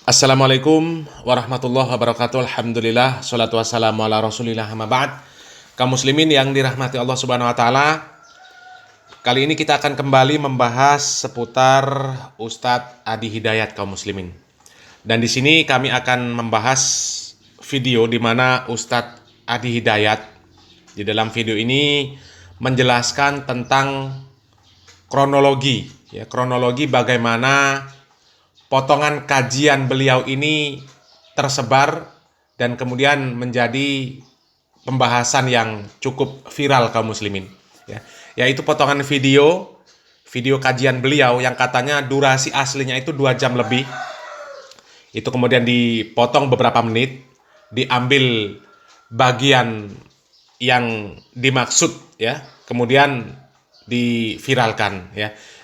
Assalamualaikum warahmatullahi wabarakatuh. Alhamdulillah, salatu wassalamu ala rasulillah, amma ba'd. Kaum muslimin yang dirahmati Allah subhanahu wa ta'ala, kali ini kita akan kembali membahas seputar Ustadz Adi Hidayat, kaum muslimin. Dan di sini kami akan membahas video di mana Ustadz Adi Hidayat di dalam video ini menjelaskan tentang kronologi bagaimana potongan kajian beliau ini tersebar dan kemudian menjadi pembahasan yang cukup viral kaum muslimin, yaitu potongan video kajian beliau yang katanya durasi aslinya itu 2 jam lebih. Itu kemudian dipotong beberapa menit, diambil bagian yang dimaksud, kemudian diviralkan,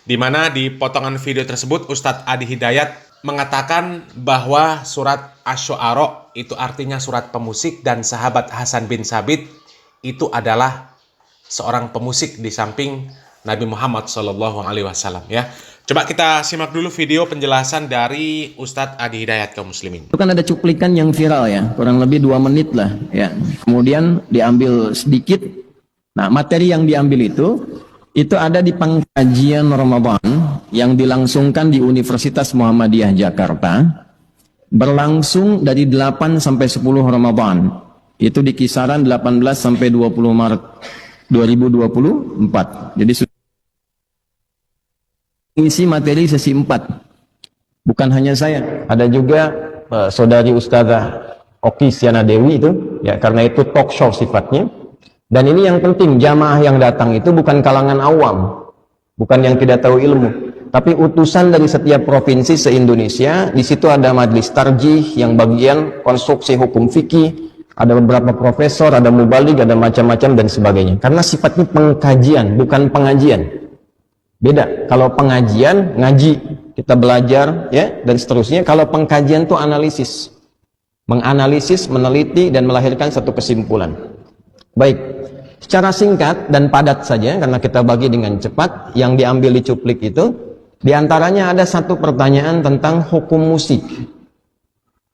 di mana di potongan video tersebut Ustadz Adi Hidayat mengatakan bahwa surat Asy-Syu'ara itu artinya surat pemusik dan sahabat Hasan bin Tsabit itu adalah seorang pemusik di samping Nabi Muhammad SAW. Coba kita simak dulu video penjelasan dari Ustadz Adi Hidayat, kaum muslimin. Itu kan ada cuplikan yang viral kurang lebih 2 menit lah Kemudian diambil sedikit. Nah, materi yang diambil itu ada di pengkajian Ramadan yang dilangsungkan di Universitas Muhammadiyah Jakarta, berlangsung dari 8 sampai 10 Ramadan. Itu di kisaran 18 sampai 20 Maret 2024. Jadi isi materi sesi 4. Bukan hanya saya, ada juga saudari Ustazah Oki Siana Dewi karena itu talk show sifatnya. Dan ini yang penting, jamaah yang datang itu bukan kalangan awam, bukan yang tidak tahu ilmu, tapi utusan dari setiap provinsi se-Indonesia. Di situ ada majelis tarjih yang bagian konstruksi hukum fikih, ada beberapa profesor, ada mubaligh, ada macam-macam dan sebagainya. Karena sifatnya pengkajian, bukan pengajian. Beda. Kalau pengajian, ngaji, kita belajar, dan seterusnya. Kalau pengkajian itu analisis, menganalisis, meneliti dan melahirkan satu kesimpulan. Baik, secara singkat dan padat saja karena kita bagi dengan cepat. Yang diambil di cuplik itu diantaranya ada satu pertanyaan tentang hukum musik.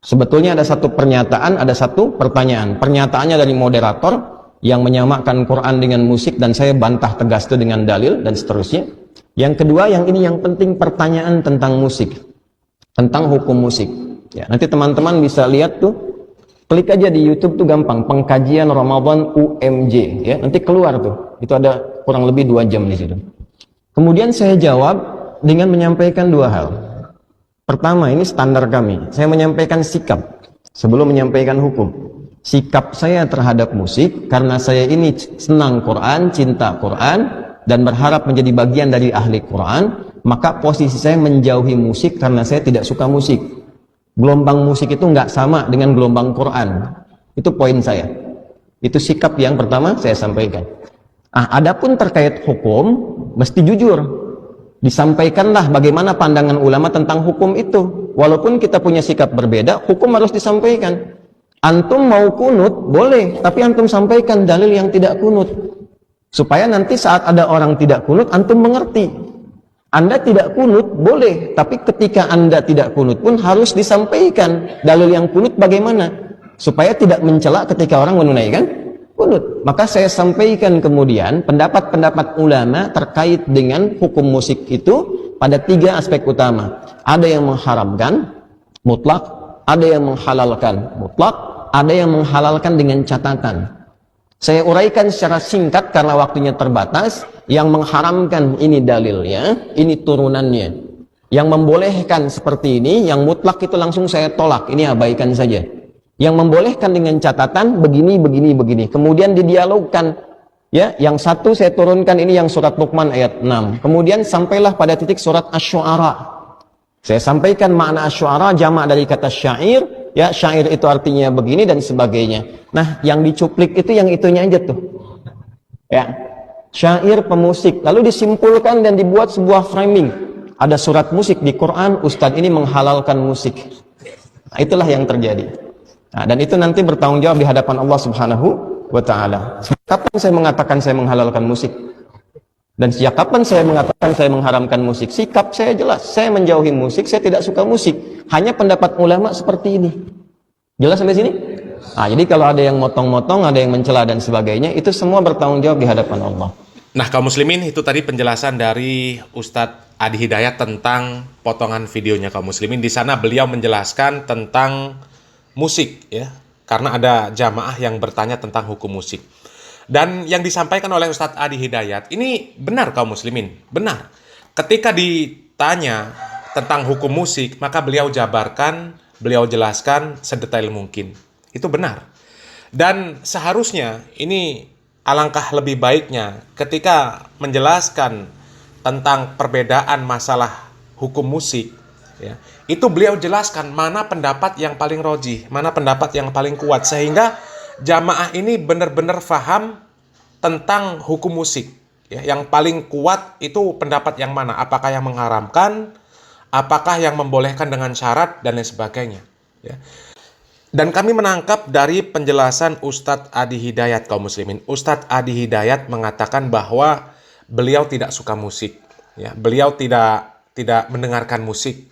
Sebetulnya ada satu pernyataan, ada satu pertanyaan. Pernyataannya dari moderator yang menyamakan Quran dengan musik dan saya bantah tegas itu dengan dalil dan seterusnya. Yang kedua, yang ini yang penting, pertanyaan tentang musik, tentang hukum musik. Nanti teman-teman bisa lihat klik aja di YouTube gampang, pengkajian Ramadan UMJ, nanti keluar itu ada kurang lebih 2 jam di situ. Kemudian saya jawab dengan menyampaikan 2 hal. Pertama, ini standar kami, saya menyampaikan sikap sebelum menyampaikan hukum. Sikap saya terhadap musik karena saya ini senang Quran, cinta Quran dan berharap menjadi bagian dari ahli Quran, maka posisi saya menjauhi musik karena saya tidak suka musik. Gelombang musik itu nggak sama dengan gelombang Quran. Itu poin saya. Itu sikap yang pertama saya sampaikan. Adapun terkait hukum, mesti jujur. Disampaikanlah bagaimana pandangan ulama tentang hukum itu. Walaupun kita punya sikap berbeda, hukum harus disampaikan. Antum mau kunut, boleh. Tapi antum sampaikan dalil yang tidak kunut. Supaya nanti saat ada orang tidak kunut, antum mengerti. Anda tidak kunut, boleh. Tapi ketika Anda tidak kunut pun harus disampaikan dalil yang kunut bagaimana. Supaya tidak mencela ketika orang menunaikan kunut. Maka saya sampaikan kemudian pendapat-pendapat ulama terkait dengan hukum musik itu pada 3 aspek utama. Ada yang mengharamkan mutlak, ada yang menghalalkan mutlak, ada yang menghalalkan dengan catatan. Saya uraikan secara singkat karena waktunya terbatas. Yang mengharamkan ini dalilnya, ini turunannya. Yang membolehkan seperti ini, yang mutlak itu langsung saya tolak, ini abaikan saja. Yang membolehkan dengan catatan begini, begini, begini. Kemudian didialogkan. Yang satu saya turunkan ini yang surat Luqman ayat 6. Kemudian sampailah pada titik surat Asy-Syu'ara. Saya sampaikan makna Asy-Syu'ara jamak dari kata syair. Syair itu artinya begini dan sebagainya. Nah, yang dicuplik itu yang itunya aja syair pemusik. Lalu disimpulkan dan dibuat sebuah framing. Ada surat musik di Quran, Ustadz ini menghalalkan musik. Nah, itulah yang terjadi. Dan itu nanti bertanggung jawab di hadapan Allah Subhanahu wa ta'ala. Kapan saya mengatakan saya menghalalkan musik? Dan sejak kapan saya mengatakan saya mengharamkan musik? Sikap saya jelas, saya menjauhi musik, saya tidak suka musik. Hanya pendapat ulama seperti ini. Jelas sampai sini? Nah, jadi kalau ada yang motong-motong, ada yang mencela dan sebagainya, itu semua bertanggung jawab di hadapan Allah. Nah, kaum muslimin, itu tadi penjelasan dari Ustadz Adi Hidayat tentang potongan videonya kaum muslimin. Di sana beliau menjelaskan tentang musik, ya, karena ada jamaah yang bertanya tentang hukum musik. Dan yang disampaikan oleh Ustadz Adi Hidayat ini benar kaum muslimin, benar. Ketika ditanya tentang hukum musik, maka beliau jabarkan, beliau jelaskan sedetail mungkin. Itu benar. Dan seharusnya ini alangkah lebih baiknya ketika menjelaskan tentang perbedaan masalah hukum musik, ya, itu beliau jelaskan mana pendapat yang paling rojih, mana pendapat yang paling kuat, sehingga jamaah ini benar-benar faham tentang hukum musik, ya. Yang paling kuat itu pendapat yang mana, apakah yang mengharamkan, apakah yang membolehkan dengan syarat, dan lain sebagainya, ya. Dan kami menangkap dari penjelasan Ustadz Adi Hidayat kaum muslimin. Ustadz Adi Hidayat mengatakan bahwa beliau tidak suka musik, ya. Beliau tidak mendengarkan musik,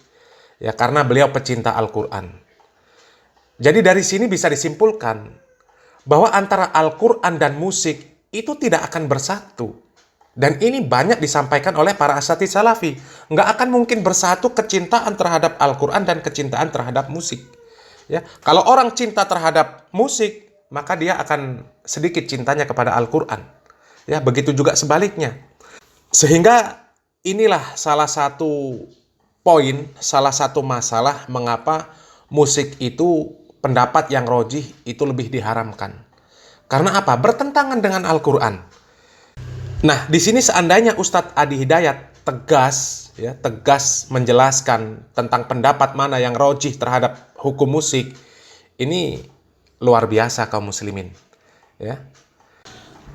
ya, karena beliau pecinta Al-Quran. Jadi dari sini bisa disimpulkan bahwa antara Al-Quran dan musik itu tidak akan bersatu. Dan ini banyak disampaikan oleh para asatidz salafi. Nggak akan mungkin bersatu kecintaan terhadap Al-Quran dan kecintaan terhadap musik. Ya, kalau orang cinta terhadap musik, maka dia akan sedikit cintanya kepada Al-Quran. Ya, begitu juga sebaliknya. Sehingga inilah salah satu poin, salah satu masalah mengapa musik itu pendapat yang rojih itu lebih diharamkan. Karena apa? Bertentangan dengan Al-Quran. Nah, di sini seandainya Ustadz Adi Hidayat tegas, ya, tegas menjelaskan tentang pendapat mana yang rojih terhadap hukum musik, ini luar biasa kaum muslimin, ya.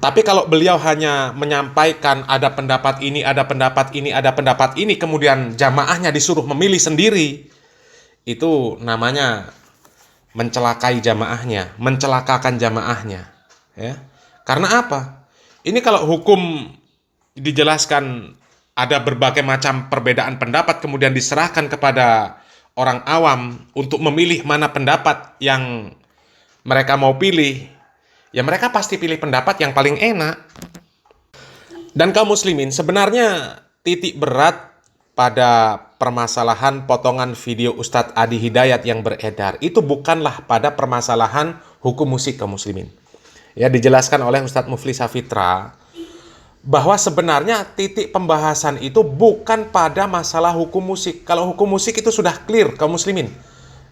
Tapi kalau beliau hanya menyampaikan ada pendapat ini, ada pendapat ini, ada pendapat ini, kemudian jamaahnya disuruh memilih sendiri, itu namanya mencelakai jamaahnya, mencelakakan jamaahnya, ya. Karena apa? Ini kalau hukum dijelaskan ada berbagai macam perbedaan pendapat, kemudian diserahkan kepada orang awam untuk memilih mana pendapat yang mereka mau pilih, ya mereka pasti pilih pendapat yang paling enak. Dan kaum muslimin, sebenarnya titik berat pada permasalahan potongan video Ustadz Adi Hidayat yang beredar itu bukanlah pada permasalahan hukum musik kaum muslimin. Ya, dijelaskan oleh Ustadz Mufli Safitra bahwa sebenarnya titik pembahasan itu bukan pada masalah hukum musik. Kalau hukum musik itu sudah clear kaum muslimin,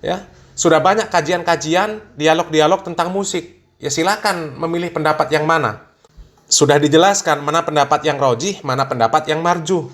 ya, sudah banyak kajian-kajian, dialog-dialog tentang musik. Ya, silakan memilih pendapat yang mana. Sudah dijelaskan mana pendapat yang rojih, mana pendapat yang marjuh.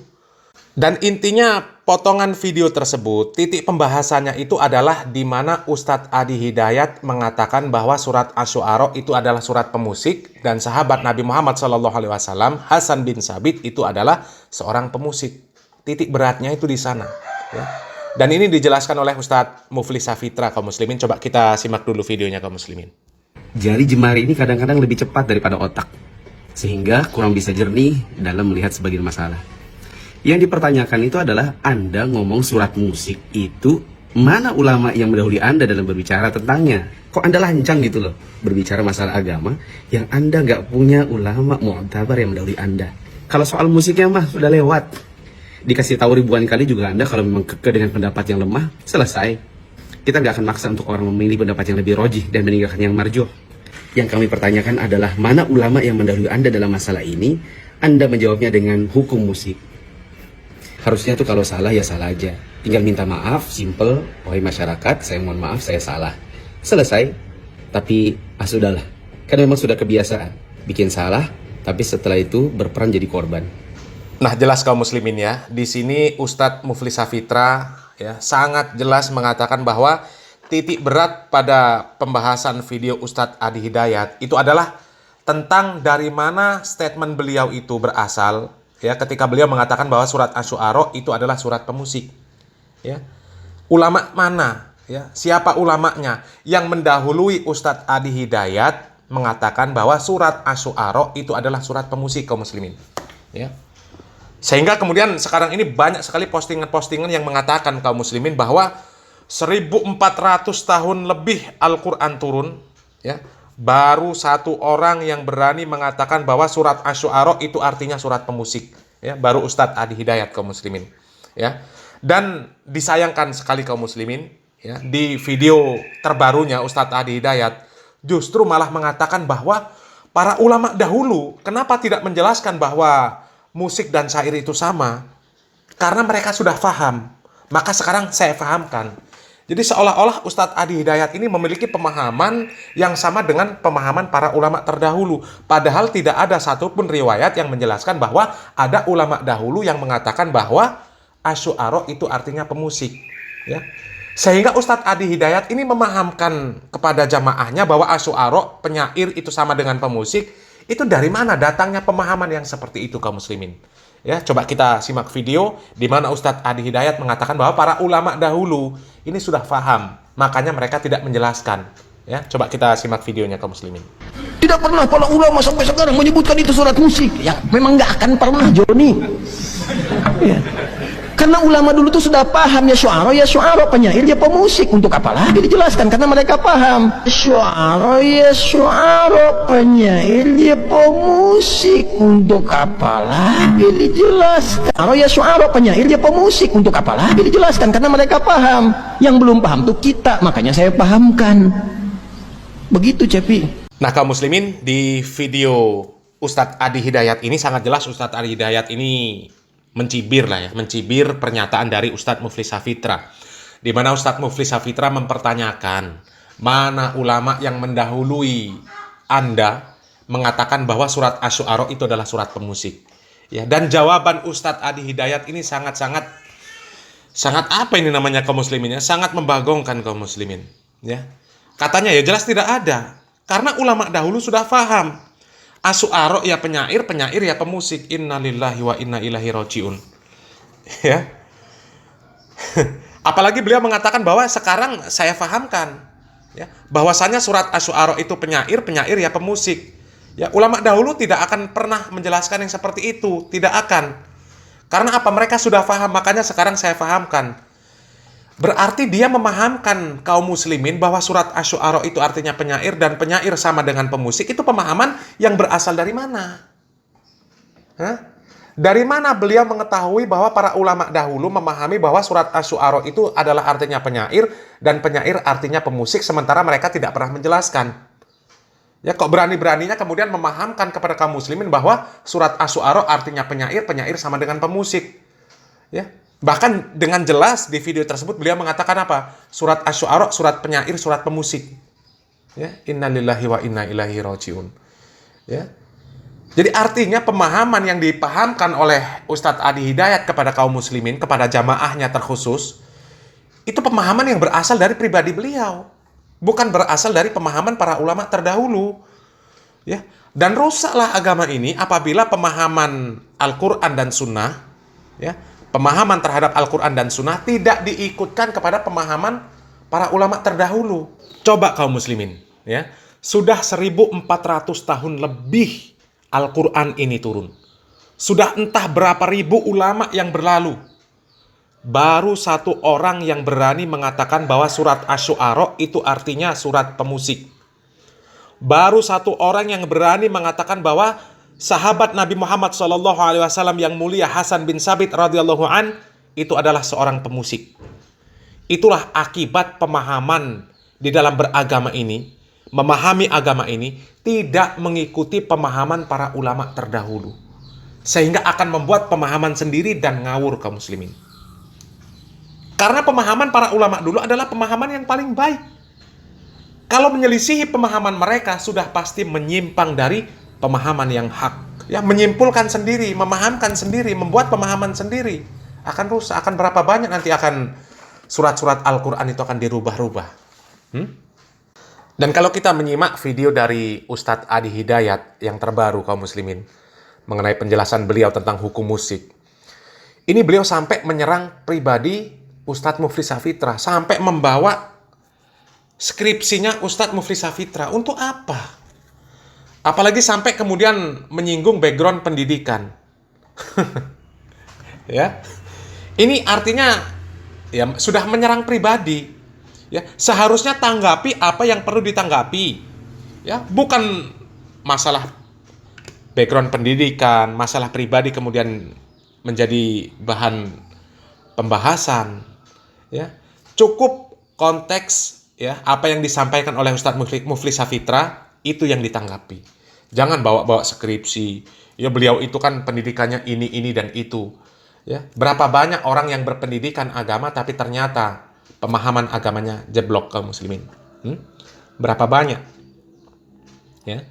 Dan intinya potongan video tersebut, titik pembahasannya itu adalah di mana Ustadz Adi Hidayat mengatakan bahwa surat Asy-Syu'ara itu adalah surat pemusik, dan sahabat Nabi Muhammad SAW, Hasan bin Sabit, itu adalah seorang pemusik. Titik beratnya itu di sana, ya. Dan ini dijelaskan oleh Ustadz Mufli Safitra kaum muslimin. Coba kita simak dulu videonya kaum muslimin. Jari jemari ini kadang-kadang lebih cepat daripada otak, sehingga kurang bisa jernih dalam melihat sebagian masalah. Yang dipertanyakan itu adalah Anda ngomong surat musik itu, mana ulama yang mendahului Anda dalam berbicara tentangnya? Kok Anda lancang gitu loh berbicara masalah agama yang Anda nggak punya ulama mu'tabar yang mendahului Anda? Kalau soal musiknya mah sudah lewat, dikasih tahu ribuan kali juga Anda kalau memang kekeh dengan pendapat yang lemah, selesai. Kita nggak akan maksa untuk orang memilih pendapat yang lebih rojih dan meninggalkan yang marjuh. Yang kami pertanyakan adalah mana ulama yang mendahului Anda dalam masalah ini? Anda menjawabnya dengan hukum musik. Harusnya tuh kalau salah ya salah aja, tinggal minta maaf, simple, wahai masyarakat, saya mohon maaf, saya salah, selesai. Tapi sudahlah, kan memang sudah kebiasaan bikin salah, tapi setelah itu berperan jadi korban. Nah, jelas kaum muslimin ya, di sini Ustadz Mufli Safitra ya sangat jelas mengatakan bahwa titik berat pada pembahasan video Ustadz Adi Hidayat itu adalah tentang dari mana statement beliau itu berasal. Ya, ketika beliau mengatakan bahwa surat Asy-Syu'ara itu adalah surat pemusik, ya, ulama mana, ya, siapa ulamanya yang mendahului Ustadz Adi Hidayat mengatakan bahwa surat Asy-Syu'ara itu adalah surat pemusik kaum muslimin, ya. Sehingga kemudian sekarang ini banyak sekali postingan-postingan yang mengatakan kaum muslimin bahwa 1400 tahun lebih Al-Quran turun, ya, baru satu orang yang berani mengatakan bahwa surat Asy-Syu'ara itu artinya surat pemusik, ya, baru Ustadz Adi Hidayat kaum muslimin, ya. Dan disayangkan sekali kaum muslimin, ya, di video terbarunya Ustadz Adi Hidayat justru malah mengatakan bahwa para ulama dahulu kenapa tidak menjelaskan bahwa musik dan syair itu sama? Karena mereka sudah paham. Maka sekarang saya pahamkan. Jadi seolah-olah Ustadz Adi Hidayat ini memiliki pemahaman yang sama dengan pemahaman para ulama terdahulu. Padahal tidak ada satupun riwayat yang menjelaskan bahwa ada ulama dahulu yang mengatakan bahwa Asy-Syu'ara itu artinya pemusik. Ya. Sehingga Ustadz Adi Hidayat ini memahamkan kepada jamaahnya bahwa Asy-Syu'ara, penyair itu sama dengan pemusik. Itu dari mana datangnya pemahaman yang seperti itu kaum muslimin? Ya, coba kita simak video di mana Ustadz Adi Hidayat mengatakan bahwa para ulama dahulu ini sudah paham, makanya mereka tidak menjelaskan. Ya, coba kita simak videonya kaum muslimin. Tidak pernah para ulama sampai sekarang menyebutkan itu surat musik. Ya, memang nggak akan pernah, Joni. Ya. Karena ulama dulu tuh sudah paham, ya syu'ara penyair, ya pemusik. Untuk apa lagi dijelaskan? Karena mereka paham. Syu'ara penyair, ya pemusik. Untuk apa lagi dijelaskan? Syu'ara penyair, ya pemusik. Untuk apa lagi dijelaskan? Karena mereka paham. Yang belum paham tuh kita, makanya saya pahamkan. Begitu, Cepi. Nah, kaum muslimin, di video Ustadz Adi Hidayat ini sangat jelas Ustadz Adi Hidayat ini mencibir pernyataan dari Ustadz Muflis Safitra, di mana Ustadz Muflis Safitra mempertanyakan mana ulama yang mendahului Anda mengatakan bahwa surat Asy-Syu'ara itu adalah surat pemusik, ya. Dan jawaban Ustadz Adi Hidayat ini sangat apa ini namanya kaum muslimin, ya, sangat membagongkan kaum muslimin, ya. Katanya ya jelas tidak ada, karena ulama dahulu sudah paham. Asy-Syu'ara ya penyair ya pemusik. Innalillahi wa inna ilaihi rajiun. Ya. Apalagi beliau mengatakan bahwa sekarang saya pahamkan, ya, bahwasanya surat Asy-Syu'ara itu penyair ya pemusik. Ya, ulama dahulu tidak akan pernah menjelaskan yang seperti itu, tidak akan. Karena apa? Mereka sudah paham, makanya sekarang saya pahamkan. Berarti dia memahamkan kaum muslimin bahwa surat Asy-Syu'ara itu artinya penyair dan penyair sama dengan pemusik. Itu pemahaman yang berasal dari mana? Hah? Dari mana beliau mengetahui bahwa para ulama dahulu memahami bahwa surat Asy-Syu'ara itu adalah artinya penyair dan penyair artinya pemusik, sementara mereka tidak pernah menjelaskan? Ya, kok berani-beraninya kemudian memahamkan kepada kaum muslimin bahwa surat Asy-Syu'ara artinya penyair sama dengan pemusik? Ya. Bahkan dengan jelas di video tersebut beliau mengatakan apa? Surat Asy-Syu'ara, surat penyair, surat pemusik. Ya, innalillahi wa inna ilaihi rajiun. Ya. Jadi artinya pemahaman yang dipahamkan oleh Ustadz Adi Hidayat kepada kaum muslimin, kepada jamaahnya terkhusus, itu pemahaman yang berasal dari pribadi beliau, bukan berasal dari pemahaman para ulama terdahulu. Ya. Dan rusaklah agama ini apabila pemahaman Al-Quran dan Sunnah, ya, pemahaman terhadap Al-Quran dan Sunnah tidak diikutkan kepada pemahaman para ulama terdahulu. Coba kaum muslimin, ya, sudah 1400 tahun lebih Al-Quran ini turun. Sudah entah berapa ribu ulama yang berlalu. Baru satu orang yang berani mengatakan bahwa surat Asy-Syu'ara itu artinya surat pemusik. Baru satu orang yang berani mengatakan bahwa sahabat Nabi Muhammad SAW yang mulia Hasan bin Sabit radhiyallahu an itu adalah seorang pemusik. Itulah akibat pemahaman di dalam beragama ini, memahami agama ini tidak mengikuti pemahaman para ulama terdahulu, sehingga akan membuat pemahaman sendiri dan ngawur kaum muslimin. Karena pemahaman para ulama dulu adalah pemahaman yang paling baik. Kalau menyelisihi pemahaman mereka sudah pasti menyimpang dari pemahaman yang hak, ya, menyimpulkan sendiri, memahamkan sendiri, membuat pemahaman sendiri, akan rusak. Akan berapa banyak nanti akan surat-surat Al-Quran itu akan dirubah-rubah. Dan kalau kita menyimak video dari Ustadz Adi Hidayat yang terbaru kaum muslimin mengenai penjelasan beliau tentang hukum musik, ini beliau sampai menyerang pribadi Ustadz Muflis Safitra, sampai membawa skripsinya Ustadz Muflis Safitra. Untuk apa? Apalagi sampai kemudian menyinggung background pendidikan. Ya. Ini artinya ya sudah menyerang pribadi. Ya, seharusnya tanggapi apa yang perlu ditanggapi. Ya, bukan masalah background pendidikan, masalah pribadi kemudian menjadi bahan pembahasan. Ya. Cukup konteks ya, apa yang disampaikan oleh Ustadz Muflis Safitra itu yang ditanggapi. Jangan bawa-bawa skripsi. Ya, beliau itu kan pendidikannya ini dan itu. Ya, berapa banyak orang yang berpendidikan agama tapi ternyata pemahaman agamanya jeblok kaum muslimin. Berapa banyak? Ya.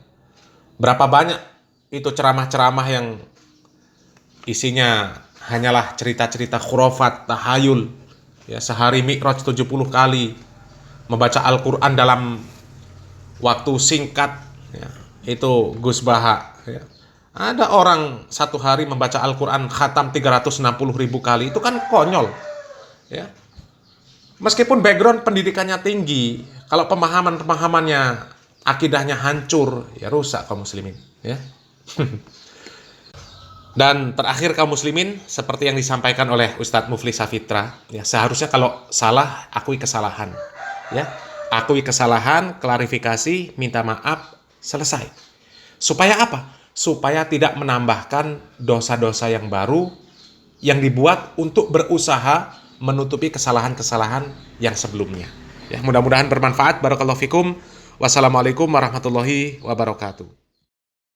Berapa banyak itu ceramah-ceramah yang isinya hanyalah cerita-cerita khurafat, tahayul. Ya, sehari mi'raj 70 kali, membaca Al-Qur'an dalam waktu singkat. Ya, itu Gus Baha. Ya. Ada orang satu hari membaca Al-Quran khatam 360.000 kali. Itu kan konyol. Ya. Meskipun background pendidikannya tinggi, kalau pemahamannya, akidahnya hancur, ya rusak kaum muslimin. Ya. Dan terakhir kaum muslimin, seperti yang disampaikan oleh Ustadz Muflis Safitra, ya, seharusnya kalau salah, akui kesalahan. Ya. Akui kesalahan, klarifikasi, minta maaf, selesai. Supaya apa? Supaya tidak menambahkan dosa-dosa yang baru yang dibuat untuk berusaha menutupi kesalahan-kesalahan yang sebelumnya. Ya, mudah-mudahan bermanfaat. Barakallahu fikum. Wassalamualaikum warahmatullahi wabarakatuh.